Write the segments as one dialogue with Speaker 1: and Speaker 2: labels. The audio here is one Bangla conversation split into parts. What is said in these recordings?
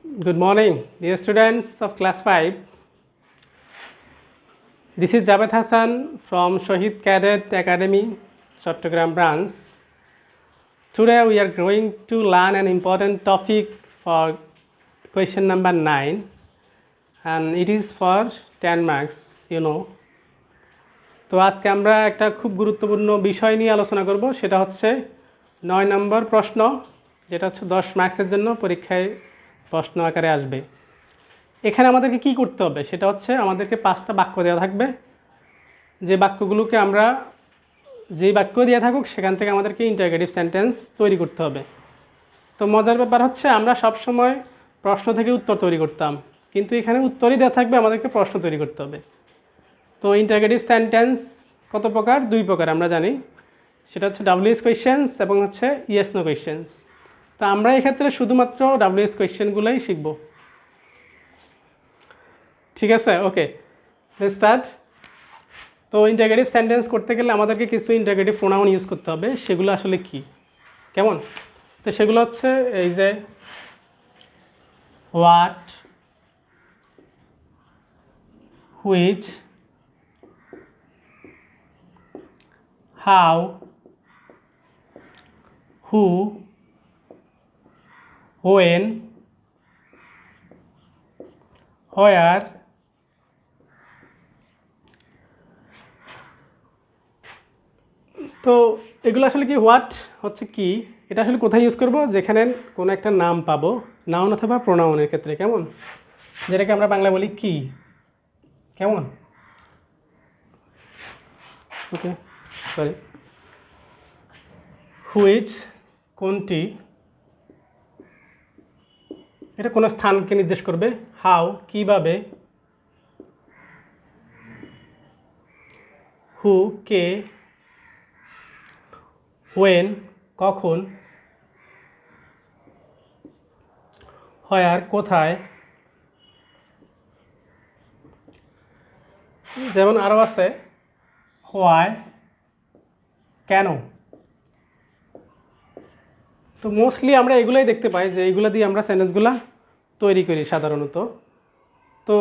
Speaker 1: Good morning, dear students of class 5. This is Javed Hassan from Shahid Cadet Academy, Chattogram branch. Today we are going to learn an important topic for question number 9, and it is for 10 marks, you know. তো আজকে আমরা একটা খুব গুরুত্বপূর্ণ বিষয় নিয়ে আলোচনা করব, সেটা হচ্ছে 9 নম্বর প্রশ্ন, যেটা হচ্ছে 10 মার্কসের জন্য পরীক্ষায় প্রশ্ন আকারে আসবে। এখানে আমাদেরকে কি করতে হবে সেটা হচ্ছে আমাদেরকে 5টা বাক্য দেওয়া থাকবে, যে বাক্যগুলোকে আমরা যেই বাক্য দেওয়া থাকুক সেখান থেকে আমাদেরকে ইন্টারোগেটিভ সেন্টেন্স তৈরি করতে হবে। তো মজার ব্যাপার হচ্ছে আমরা সব সময় প্রশ্ন থেকে উত্তর তৈরি করতাম, কিন্তু এখানে উত্তরই দেওয়া থাকবে, আমাদেরকে প্রশ্ন তৈরি করতে হবে। তো ইন্টারোগেটিভ সেন্টেন্স কত প্রকার? 2 প্রকার আমরা জানি, সেটা হচ্ছে WH কোয়েশ্চেন্স এবং হচ্ছে ইয়েস নো কোয়েশ্চেন্স। তো আমরা এক্ষেত্রে শুধুমাত্র WH কোয়েশ্চেনগুলোই শিখব, ঠিক আছে? ওকে, লেটস স্টার্ট। তো ইন্টারোগেটিভ সেন্টেন্স করতে গেলে আমাদেরকে কিছু ইন্টারোগেটিভ প্রোনাউন ইউজ করতে হবে। সেগুলো আসলে কি, কেমন? তো সেগুলো হচ্ছে এই যে what, which, how, who, when, where, তো এগুলো আসলে কি, হোয়াট হচ্ছে কি, এটা আসলে কোথায় ইউজ করব? যেখানে কোনো একটা নাম পাবো, নাউন অথবা প্রোনাউনের ক্ষেত্রে, কেমন? যেটাকে আমরা বাংলা বলি কি, কেমন? ওকে, সরি। হুইচ কোনটি, এটা কোনো স্থানকে নির্দেশ করবে। হাউ কিভাবে, হু কে, হোয়েন কখন, হোয়ার কোথায়। যেমন আরও আছে হোয়াই কেন। তো মোস্টলি আমরা এগুলোই দেখতে পাই, যে এইগুলো দিয়ে আমরা সেন্টেন্সগুলো তৈরি করি সাধারণত। তো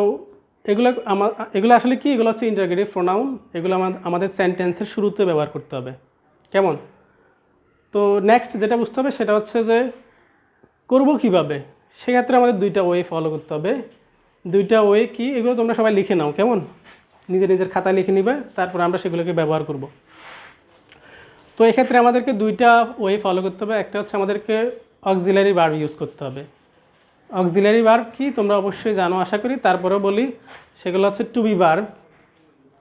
Speaker 1: এগুলো আসলে কি, এগুলো হচ্ছে ইন্টারোগেটিভ প্রোনাউন। এগুলো আমাদের সেন্টেন্সের শুরুতে ব্যবহার করতে হবে, কেমন? তো নেক্সট যেটা বুঝতে হবে সেটা হচ্ছে যে করব কিভাবে। সেক্ষেত্রে আমাদের 2টা ওয়ে ফলো করতে হবে। 2টা ওয়ে কি, এগুলো তোমরা সবাই লিখে নাও, কেমন? নিজের নিজের খাতায় লিখে নিবে, তারপর আমরা সেগুলোকে ব্যবহার করব। তো এক্ষেত্রে আমাদেরকে 2টা ওয়ে ফলো করতে হবে। একটা হচ্ছে আমাদেরকে অক্সিলারি ভার্ব ইউজ করতে হবে। অক্সিলারি ভার্ব কি তোমরা অবশ্যই জানো আশা করি, তারপরেও বলি। সেগুলো হচ্ছে to be verb,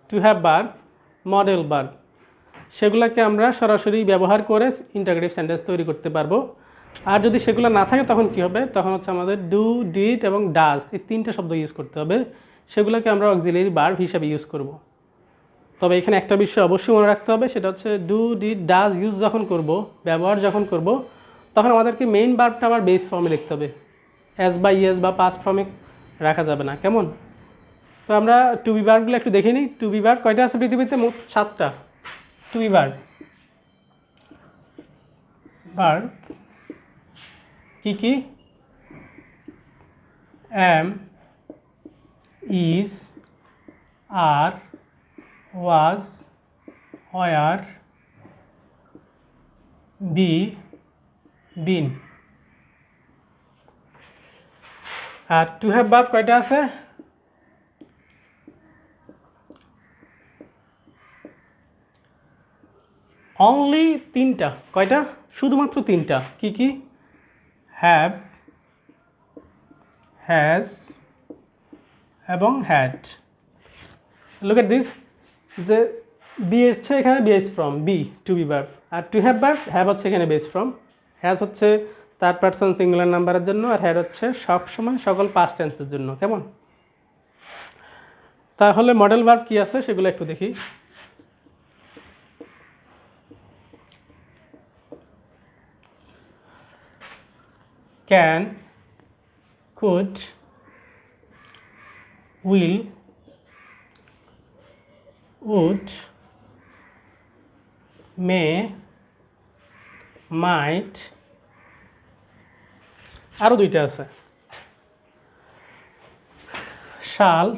Speaker 1: to have verb, modal verb. সেগুলোকে আমরা সরাসরি ব্যবহার করে ইন্টারোগেটিভ সেন্টেন্স তৈরি করতে পারবো। আর যদি সেগুলো না থাকে তখন কি হবে? তখন হচ্ছে আমাদের ডু, ডিড এবং ডাজ, এই 3টে শব্দ ইউজ করতে হবে। সেগুলোকে আমরা অক্সিলারি ভার্ব হিসাবে ইউজ করব। তবে এখানে একটা বিষয় অবশ্যই মনে রাখতে হবে, সেটা হচ্ছে ডু, ডিড, ডাজ ইউজ যখন করব, ব্যবহার যখন করব, তখন আমাদেরকে মেইন ভার্বটা আবার বেস ফর্মে লিখতে হবে। অ্যাজ বা ইয়েস বা পাস্ট ফর্মে রাখা যাবে না, কেমন? তো আমরা টু বি ভার্বগুলো একটু দেখে নিই। টু বি ভার্ব কয়টা আছে পৃথিবীতে? মোট 7টা টু বি ভার্ব। ভার্ব কি কি? Am, is, are, was, were, be, been. আর টু হ্যাভ ভার্ব কয়টা আছে? অনলি 3টা। কয়টা? শুধুমাত্র 3টা। কি কি? হ্যাভ, হ্যাজ এবং হ্যাড। লুক এট দিস, যে বি হচ্ছে এখানে base form, be to be verb. আর টু হ্যাভ ভার্ব, হ্যাভ হচ্ছে এখানে বেস ফর্ম। হ্যাজ হচ্ছে থার্ড পারসন সিঙ্গুলার নাম্বারের জন্য, আর হ্যাড হচ্ছে সব সময় সকল পাস্ট টেন্সের জন্য, কেমন? তাহলে মডেল ভার্ব কি আছে সেগুলো একটু দেখি। ক্যান, কুড, উইল, উড, মে, মাইট, আরও 2টা আছে। শাল,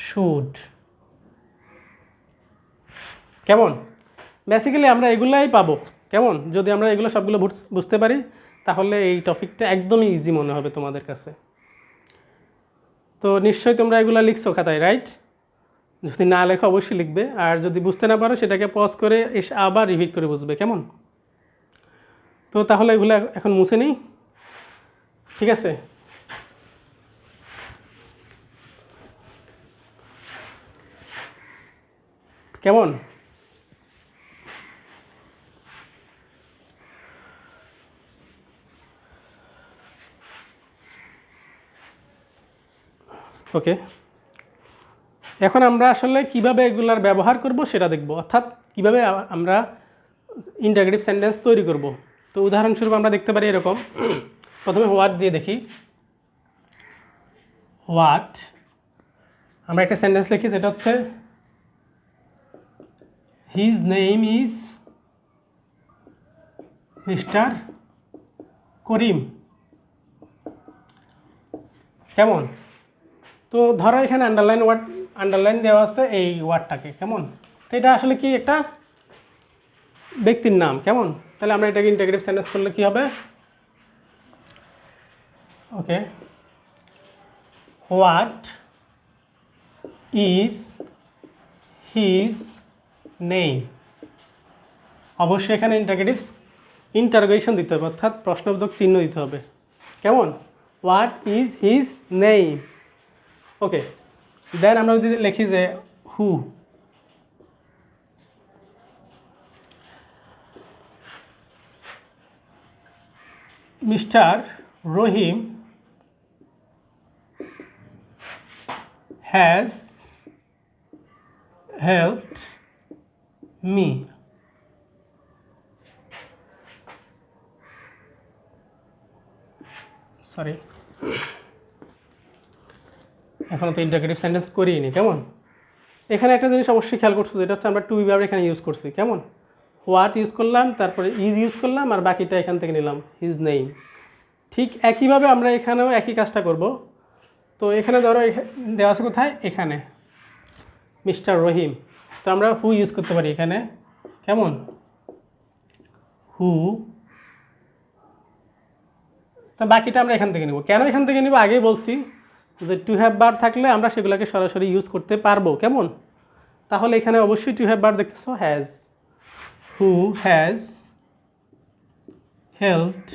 Speaker 1: শুড। কেমন? বেসিক্যালি আমরা এগুলাই পাবো। কেমন? যদি আমরা এগুলো সবগুলো বুঝতে পারি তাহলে এই টপিকটা একদমই ইজি মনে হবে তোমাদের কাছে। তো নিশ্চয়ই তোমরা এগুলো লিখছো খাতায়, রাইট? যদি না লেখো অবশ্যই লিখবে, আর যদি বুঝতে না পারো সেটাকে পজ করে এসে আবার রিপিট করে বুঝবে। কেমন? তো তাহলে এগুলো এখন মুছে নিই, ঠিক আছে? কেমন? ওকে, এখন আমরা আসলে কিভাবে এগুলার ব্যবহার করব সেটা দেখব, অর্থাৎ কিভাবে আমরা ইন্টারগ্রেটিভ সেন্টেন্স তৈরি করব। তো উদাহরণস্বরূপ আমরা দেখতে পারি এরকম, প্রথমে হোয়াট দিয়ে দেখি। হোয়াট, আমরা একটা সেন্টেন্স লিখি যেটা হচ্ছে হিজ নেম ইজ মিস্টার করিম। কেমন? তো ধরো এখানে আন্ডারলাইন দেওয়া আছে এই ওয়ার্ডটাকে। কেমন? তো এটা আসলে কি একটা ব্যক্তির নাম। কেমন? তাহলে আমরা এটাকে ইন্টিগ্রেটিভ সেন্টেন্স করলে কি হবে? ওকে, হোয়াট ইজ হিজ নেম। অবশ্যই এখানে ইন্টারোগেশন দিতে হবে, অর্থাৎ প্রশ্নবোধক চিহ্ন দিতে হবে। কেমন? What is his name. Okay, then আমরা যদি লিখি যে who, mister Rahim has helped me. Sorry, এখনও তো ইন্টারগ্রেটিভ সেন্টেন্স করিনি। কেমন? এখানে একটা জিনিস অবশ্যই খেয়াল করছো, যেটা হচ্ছে আমরা টু বি ভার্ব এখানে ইউজ করছি। কেমন? হোয়াট ইউজ করলাম, তারপরে ইজ ইউজ করলাম, আর বাকিটা এখান থেকে নিলাম হিজ নেম। ঠিক একইভাবে আমরা এখানেও একই কাজটা করব। তো এখানে ধরো দেওয়া আছে কোথায়? এখানে মিস্টার রহিম। তো আমরা হু ইউজ করতে পারি এখানে। কেমন? হু। তো বাকিটা আমরা এখান থেকে নিব। কেন এখান থেকে নিব আগেই বলছি, যে টু হ্যাভ ভার্ব থাকলে আমরা সেগুলোকে সরাসরি ইউজ করতে পারবো। কেমন? তাহলে এখানে অবশ্যই টু হ্যাভ ভার্ব দেখতেছো, has. Who has helped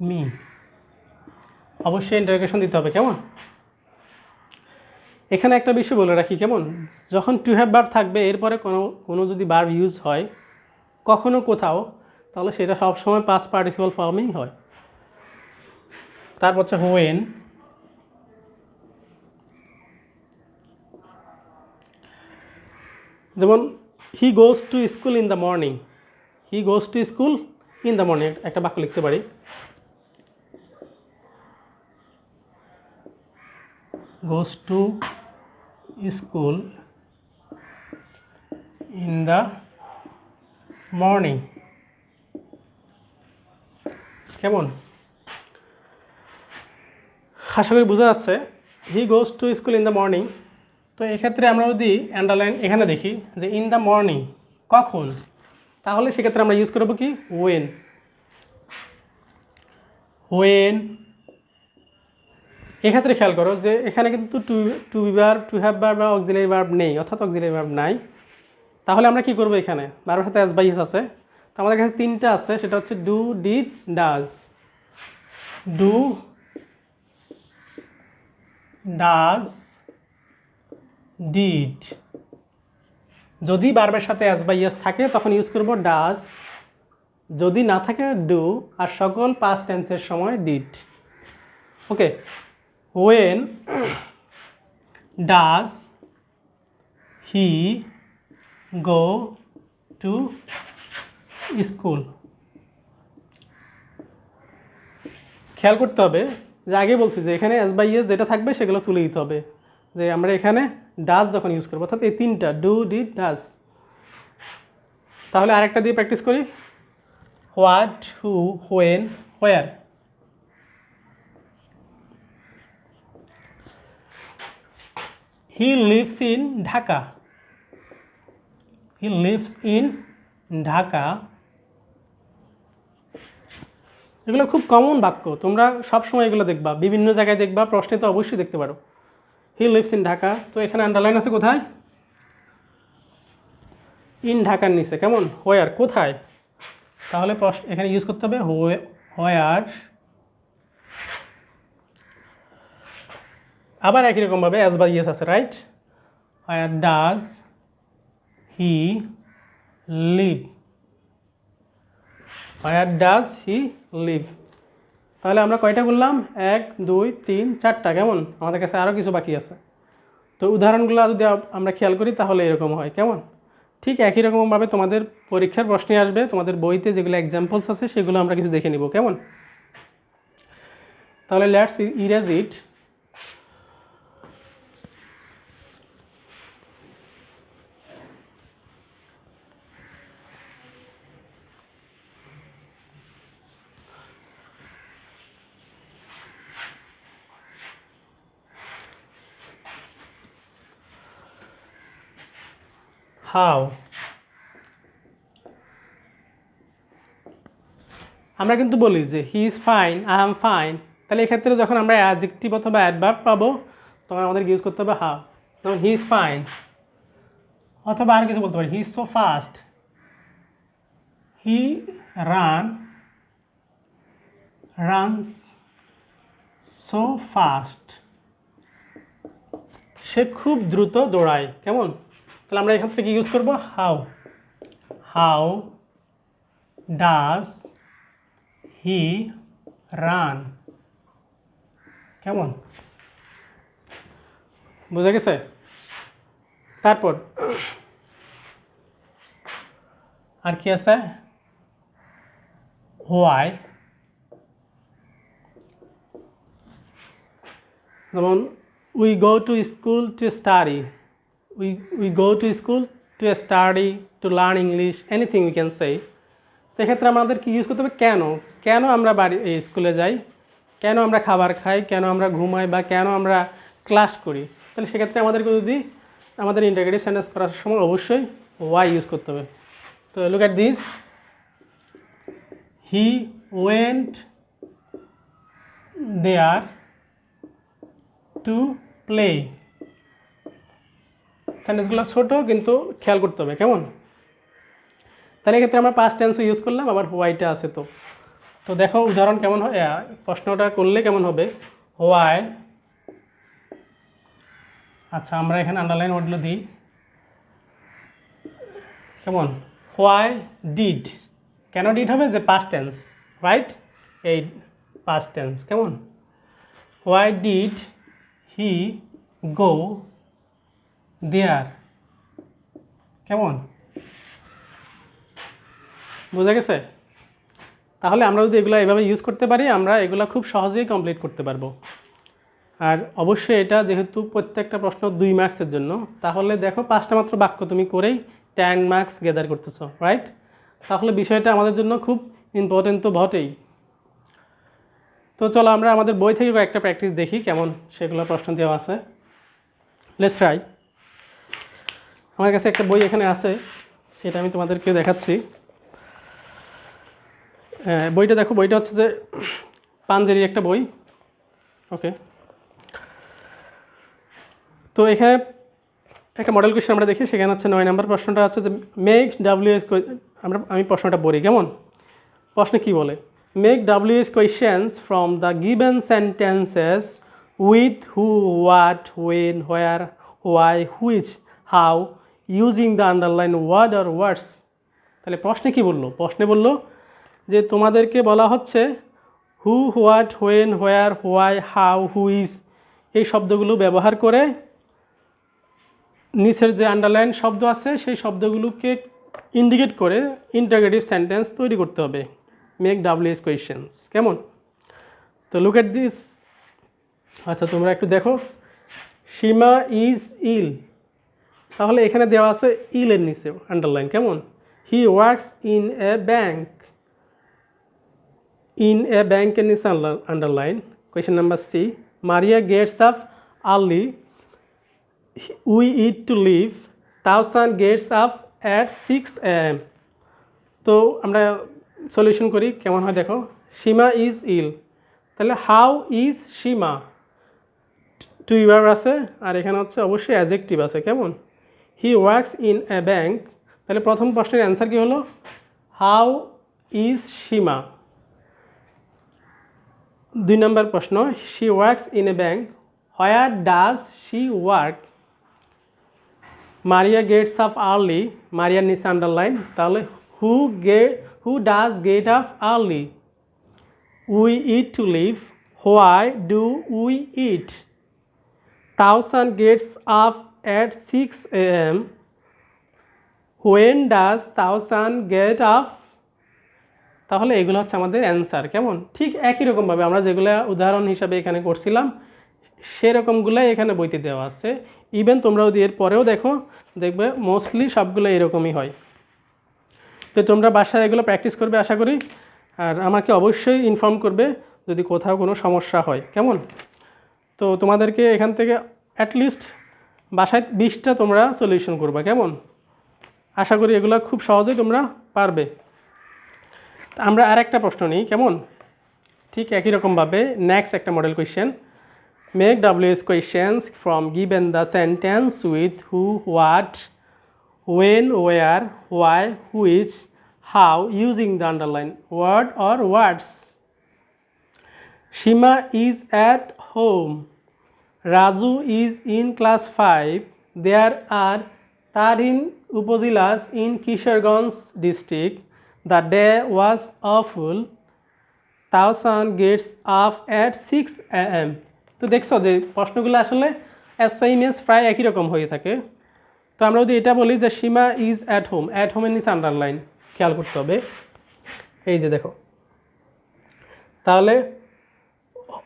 Speaker 1: me. অবশ্যই ইন্টারোগেশন দিতে হবে। কেমন? এখানে একটা বিষয় বলে রাখি। কেমন? যখন টু হ্যাভ ভার্ব থাকবে এরপরে কোনো যদি ভার্ব ইউজ হয় কখনো কোথাও, তাহলে সেটা সবসময় পাস্ট পার্টিসিপাল ফর্মেই হয়। তারপর হচ্ছে হোয়েন, যেমন he goes to school in the morning. He goes to school in the morning একটা বাক্য লিখতে পারি। Goes to school in the morning. কেমন? আশা করি বোঝা যাচ্ছে। He goes to school in the morning. তো এক্ষেত্রে আমরা যদি আন্ডারলাইন এখানে দেখি যে ইন দ্য মর্নিং কখন, তাহলে সেক্ষেত্রে আমরা ইউজ করবো কি? ওয়েন। ওয়েন। এক্ষেত্রে খেয়াল করো যে এখানে কিন্তু to be verb, to have verb বা অক্সিলারি ভার্ব নেই, অর্থাৎ অক্সিলারি ভার্ব নাই। তাহলে আমরা কি করবো? এখানে ভার্বের সাথে অ্যাজ বাই এস আছে। তো আমাদের কাছে তিনটা আছে, সেটা হচ্ছে do, did, does. Do, does, did. যদি ভার্বের সাথে অ্যাজ বাই এস থাকে তখন ইউজ করব ডাজ, যদি না থাকে ডু, আর সকল পাস্ট টেন্সের সময় did. Okay, when does he go to school. খেয়াল করতে হবে যে আগে বলছি যে এখানে অ্যাজ বাই এস যেটা থাকবে সেগুলো তুলে দিতে হবে, যে আমরা এখানে ডাজ যখন ইউজ করবো, অর্থাৎ এই তিনটা ডু, ডিড, ডাজ। তাহলে আরেকটা দিয়ে প্র্যাকটিস করি। What, who, when, where. He lives in Dhaka. He lives in Dhaka. এগুলো খুব কমন বাক্য, তোমরা সবসময় এগুলো দেখবা, বিভিন্ন জায়গায় দেখবা, প্রশ্নে তো অবশ্যই দেখতে পারো। হি লিভস ইন ঢাকা, তো এখানে আন্ডারলাইন আছে কোথায়? ইন ঢাকার নিচে, কেমন? হোয়ার, কোথায়? তাহলে এখানে ইউজ করতে হবে হোয়ার। আবার একই রকমভাবে অ্যাজ বা ইয়েস আছে, right? Where does he live. Where does he live. তাহলে আমরা কয়টা করলাম? 1 2 3 4টা, কেমন? আমাদের কাছে আরও কিছু বাকি আছে। তো উদাহরণগুলো যদি আমরা খেয়াল করি তাহলে এরকম হয়, কেমন? ঠিক একই রকমভাবে তোমাদের পরীক্ষার প্রশ্নে আসবে, তোমাদের বইতে যেগুলো এক্সাম্পলস আছে সেগুলো আমরা কিছু দেখে নিব, কেমন? তাহলে লেটস ইরেজ ইট। হাউ। আমরা কিন্তু বলি যে he is fine, I am fine. তাহলে এক্ষেত্রে যখন আমরা অ্যাডজেক্টিভ অথবা অ্যাডভার্ব পাবো তখন আমাদের ইউজ করতে হবে হাউ। যেমন হি ইজ ফাইন, অথবা আর কিছু বলতে পারি, he is so fast. He runs so fast. সে খুব দ্রুত দৌড়ায়, কেমন? তাহলে আমরা এখান থেকে ইউজ করবো how. How does he ran, কেমন? বোঝা গেছে? তারপর আর কি আছে? হোয়াই। যেমন we go to school to study. We go to school to study, to learn English, anything we can say. সেক্ষেত্রে আমাদের কি ইউজ করতে হবে? কেন। কেন আমরা স্কুলে যাই, কেন আমরা খাবার খাই, কেন আমরা ঘুমাই, বা কেন আমরা ক্লাস করি। তাহলে সেক্ষেত্রে আমাদেরকে যদি আমাদের ইন্টিগ্রেটিভ সেন্টেন্স করার সময় অবশ্যই ওয়াই ইউজ করতে হবে। তো look at this, he went there to play. সেন্টেন্সগুলো ছোটো কিন্তু খেয়াল করতে হবে, কেমন? তাহলে এক্ষেত্রে আমরা পাস্ট টেন্সও ইউজ করলাম, আবার হোয়াইটা আছে। তো দেখো উদাহরণ কেমন হয়, প্রশ্নটা করলে কেমন হবে? হোয়াই, আচ্ছা আমরা এখানে আন্ডারলাইন ওয়ার্ডগুলো দিই, কেমন? Why did. কেন ডিড হবে? যে পাস্ট টেন্স, রাইট? এই পাস্ট টেন্স, কেমন? হোয়াই ডিড হি গো দেয়ার, কেমন? বোঝা গেছে? তাহলে আমরা যদি এগুলো এভাবে ইউজ করতে পারি, আমরা এগুলো খুব সহজেই কমপ্লিট করতে পারবো। আর অবশ্যই এটা যেহেতু প্রত্যেকটা প্রশ্ন 2 মার্কসের জন্য, তাহলে দেখো 5টা মাত্র বাক্য তুমি করেই 10 মার্কস গেদার করতেছো, রাইট? তাহলে বিষয়টা আমাদের জন্য খুব ইম্পর্টেন্ট তো বটেই। তো চলো আমরা আমাদের বই থেকে কয়েকটা প্র্যাকটিস দেখি কেমন সেগুলো প্রশ্ন দেওয়া আছে। Let's try. আমার কাছে একটা বই এখানে আছে, সেটা আমি তোমাদেরকে দেখাচ্ছি। বইটা দেখো, বইটা হচ্ছে যে পাঞ্জেরির একটা বই, ওকে। তো এখানে একটা মডেল কোয়েশ্চেন আমরা দেখি, সেখানে হচ্ছে 9 নম্বর প্রশ্নটা হচ্ছে যে মেক ডাব্লিউএস। আমি প্রশ্নটা পড়ি, কেমন? প্রশ্নে কি বলে? Make WH questions from the given sentences with who, what, when, where, why, which, how, using the underline word or words. তাহলে প্রশ্নে কি বললো? প্রশ্নে বললো যে তোমাদেরকে বলা হচ্ছে who, what, when, where, why, how, which এই শব্দগুলো ব্যবহার করে নিচের যে আন্ডারলাইন শব্দ আছে সেই শব্দগুলোকে ইন্ডিকেট করে ইন্টারগ্রেটিভ সেন্টেন্স তৈরি করতে হবে। মেক ডাব্লিউএস কোয়েশ্চেন্স, কেমন? তো লুক এট দিস। আচ্ছা তোমরা একটু দেখো, সীমা ইজ ইল। তাহলে এখানে দেওয়া আছে ইলের নিচে আন্ডারলাইন, কেমন? He works in a bank. In a ব্যাংকের নিচে underline. Question number C, Maria gets up early we eat to live Tawsan gets up at 6 AM। তো আমরা সলিউশন করি কেমন হয় দেখো। সীমা ইজ ইল, তাহলে how is Seema, to verb আছে আর এখানে হচ্ছে অবশ্যই অ্যাডজেক্টিভ আছে কেমন। He works in a bank, তাহলে প্রথম প্রশ্নের অ্যান্সার কী হলো, হাউ ইজ সীমা। 2 নম্বর প্রশ্ন, she works in a bank, where does she work. Maria gets up early, মারিয়ার নিচে আন্ডারলাইন, তাহলে who does get up early. We eat to live, why do we eat. Tawsan gets up at 6 AM, when does Tawsan get up. তাহলে এগুলো হচ্ছে আমাদের অ্যান্সার কেমন। ঠিক একই রকমভাবে আমরা যেগুলো উদাহরণ হিসাবে এখানে করছিলাম সেরকমগুলোই এখানে বইতে দেওয়া আছে। ইভেন তোমরা যদি এর পরেও দেখবে মোস্টলি সবগুলো এরকমই হয়। তো তোমরা বাসায় এগুলো প্র্যাকটিস করবে আশা করি, আর আমাকে অবশ্যই ইনফর্ম করবে যদি কোথাও কোনো সমস্যা হয় কেমন। তো তোমাদেরকে এখান থেকে অ্যাটলিস্ট বাসায় 20টা তোমরা সলিউশন করবা কেমন। আশা করি এগুলো খুব সহজেই তোমরা পারবে। আমরা আর একটা প্রশ্ন নিই কেমন, ঠিক একই রকমভাবে নেক্সট একটা model question. Make WH questions from given the sentence with who, what, when, where, why, which, how using the underline word or words. Shima is at home. Raju is in class 5. There are 13 upazilas in Kisharganj district. The day was awful. Taosan gets up at 6 AM. তো দেখছো যে প্রশ্নগুলো আসলে অ্যাসাইনমেন্টস প্রায় একই রকম হয়ে থাকে। তো আমরা যদি এটা বলি যে সীমা ইজ অ্যাট হোম, অ্যাট হোমের নিচে আন্ডারলাইন খেয়াল করতে হবে, এই যে দেখো। তাহলে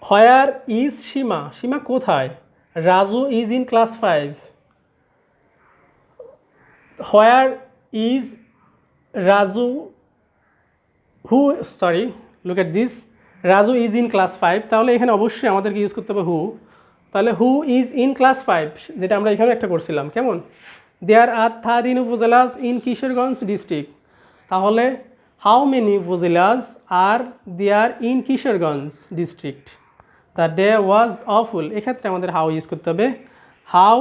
Speaker 1: হোয়ার ইজ সীমা, সীমা কোথায়। Raju is in class 5, where is Raju, look at this, Raju is in class 5, তাহলে এখানে অবশ্যই আমাদেরকে ইউজ করতে হবে হু। তাহলে হু ইজ ইন ক্লাস 5, যেটা আমরা এখানে একটা করছিলাম কেমন। There are 13 upazilas in Kishoreganj district, তাহলে how many upazilas are there in Kishoreganj district. The day was awful, এক্ষেত্রে আমাদের হাউ ইউজ করতে হবে। How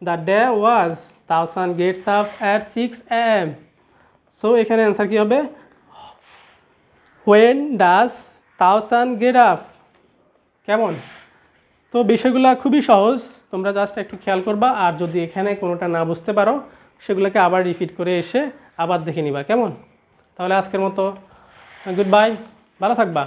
Speaker 1: the day was, Tawsan gets up at 6 AM। So এখানে অ্যান্সার কী হবে, when does Tawsan get up কেমন। তো বিষয়গুলো খুবই সহজ, তোমরা জাস্ট একটু খেয়াল করবা, আর যদি এখানে কোনোটা না বুঝতে পারো সেগুলোকে আবার রিপিট করে এসে আবার দেখে নিবা কেমন। তাহলে আজকের মতো গুড বাই, ভালো থাকবা।